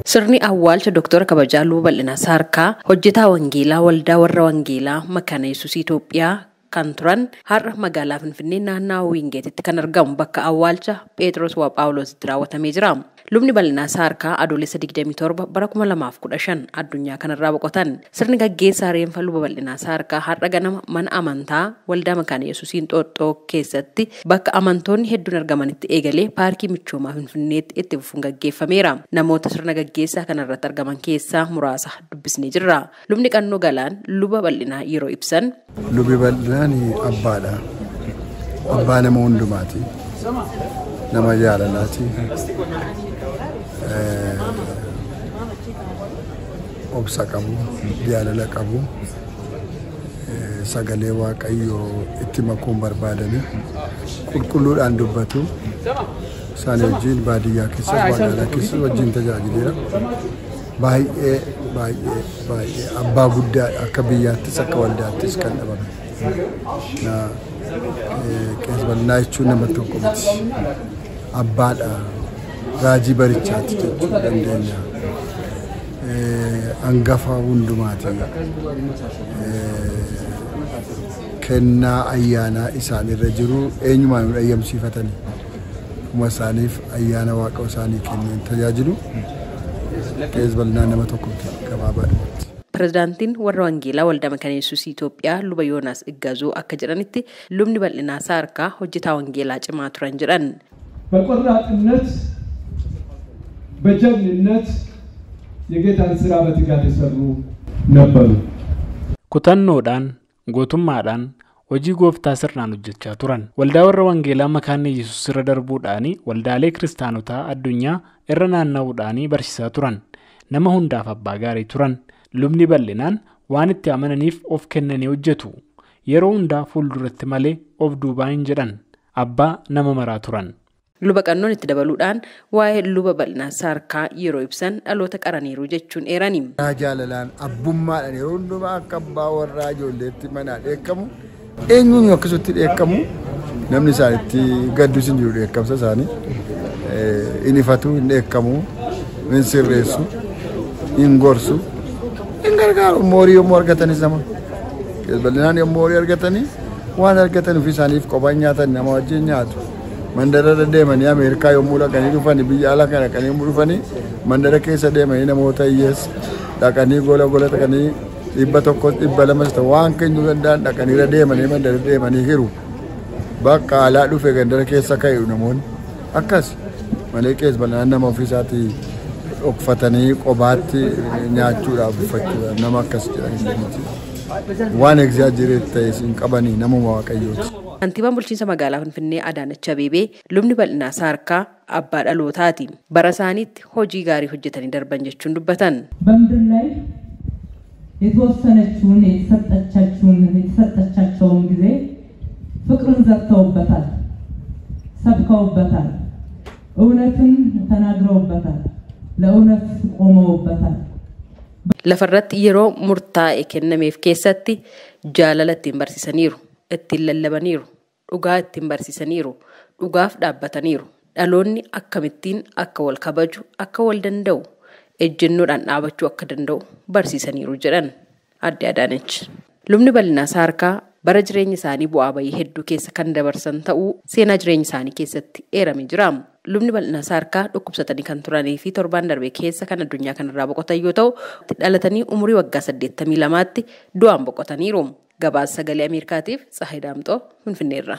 Sirni awwaalcha Dr. Kabajaa Luba Bal'inaa Saarkaa hojjetaa wangeelaa waldaa warra wangeelaa Makaana Yesuus Itoophiyaa kan turan har'a magaalaa Finfinnee naannawaa Wiingeetitti kan argamu bakka awwaalcha Phexros wa Phaawulositti raawwatamee jira. Lubni Bal'inaa Saarkaa adoolessa 27 bara 2015 addunyaa kanarraa boqotan. Sirni gaggeessaa reenfa Luba Bal'inaa Saarkaa har'a ganama mana amantaa waldaa Makaana Yesuusiin Xooxxoo keessatti bakka amantoonni hedduun argamanitti eegalee paarkii Michoomaa Finfinneetti itti fufuun gaggeeffameera. Namoota sirna gaggeessaa kanarratti argaman keessaa muraasa dubbisnee jirra. Lubni Qannoo Galaan Luba Bal'inaa yeroo ibsan. Lubi Bal'inaan abbaadha. Abbaa nama hundumaati. Nama jaalalaati. Obsa qabu, jaalala qabu, sagalee waaqayyoo itti makuun barbaadani qulqulluudhaan dubbatu isaan wajjin baadiyyaa keessa magaalaa keessa wajjin tajaajileera. Baay'ee abbaa guddaa akka biyyaattis akka waldaattis kan dhabame. Qees Bal'inaa jechuun nama tokko miti. Abbaadha. Raajii barichaati jechuu dandeenya. Angafa hundumaati. Kennaa ayyaanaa isaanirra jiru eenyumaan ayyamsiifatanii kuma isaaniif ayyaana waaqa isaanii kenneen tajaajilu. Qees Bal'inaa nama tokkotti gabaabaadha. Pirezidaantiin warra wangeelaa waldaa Makaana Yesuus Itoophiyaa Luba Yoonaas Iggaazuu akka jedhanitti lubni Bal'inaa Saarkaa hojjetaa wangeelaa cimaa turan jedhan. በቆራጥነት በጀግንነት የጌታን ሥራ በትጋት የሰሩ ነበሩ። ኩተኖዳን ጎቱማዳን hojii gooftaa sirnaan hojjechaa turan. Waldaa warra wangeelaa Makaana Yesuus irra darbuudhaani waldaalee kiristaanotaa addunyaa irra naanna'uudhaani barsiisaa turan. Nama hundaaf abbaa gaarii turan. Lubni Bal'inaan waan itti amananiif of kennanii hojjetu. Yeroo hundaa fuulduratti malee of duubaa hin jedhan. Abbaa nama maraa turan. Luba Qannoon itti dabaluudhaan waa'ee Luba Bal'inaa Saarkaa yeroo ibsan dhaloota qaraniiru jechuun eerani. Jaalalaan abbummaadhaan yeroo hundumaa akka abbaa warraa ijoolleetti manaa dheekkamu eenyuun akkasutti dheekkamu namni isaanitti gaddus hin jiru dheekkamsa isaanii hin ifatu hin dheekkamu hin sirreessu hin gorsu hin gargaaru moorii yommuu argatanis nama Qees Bal'inaan yommuu moorii argatanii waan argatan ofii isaaniif qophaan nyaatan nama wajjin nyaatu. Mandara deemanii Ameerikaa yommuu dhaqanii dhufanii biyya alaa kana dhaqanii yommuu dhufanii mandara keessa deemanii namoota hiyyeessa dhaqanii gola dhaqanii 100 200 waan kennuu danda'an dhaqanii deemanii mandara deemanii hiru. Bakka alaa dhufe gandara keessa ka'u namoonni akkas malee Qees Bal'inaan nama ofiisaatii dhokfatanii qobaatti nyaachuudhaaf uffachuudhaaf nama akkas jedhanii waan egzaajireet ta'e hin qabanii namuma waaqayyooti. Kantiibaan bulchiinsa magaalaa Finfinnee Adaanach Abeebee lubni Bal'inaa Saarkaa abbaa dhalootaati. Bara isaaniitti hojii gaarii hojjetanii darban jechuun dubbatan. በምድር ላይ የተወሰነችውን የተሰጠቻቸውን ጊዜ ፍቅርን ዘርተውበታል፣ ሰብከውበታል፣ እውነትን ተናግረውበታል፣ ለእውነት ቆመውበታል። Lafarratti yeroo murtaa'e kennameef keessatti jaalala ittiin barsiisaniiru. Ittiin lallabaniiru, dhugaa ittiin barsiisaniiru, dhugaaf dhaabbataniiru. Dhaloonni akkamittiin akka wal kabaju, akka wal danda'u, ejjennoodhaan dhaabachuu akka danda'u barsiisaniiru jedhan adde Adaanach. Lubni Bal'inaa Saarkaa bara jireenya isaanii bu'aa bayii hedduu keessa kan dabarsan ta'uu seenaa jireenya isaanii keessatti eeramee jira. Lubni Bal'inaa Saarkaa dhukkubsatanii kan turanii fi torbaan darbee keessa kan addunyaa kanarraa boqotan yoo ta'u, dhalatanii umurii waggaa 82tti du'aan boqotaniiru. Gabaasa sagalee Ameerikaatiif Tsahayi Daamxoo Finfinneerra.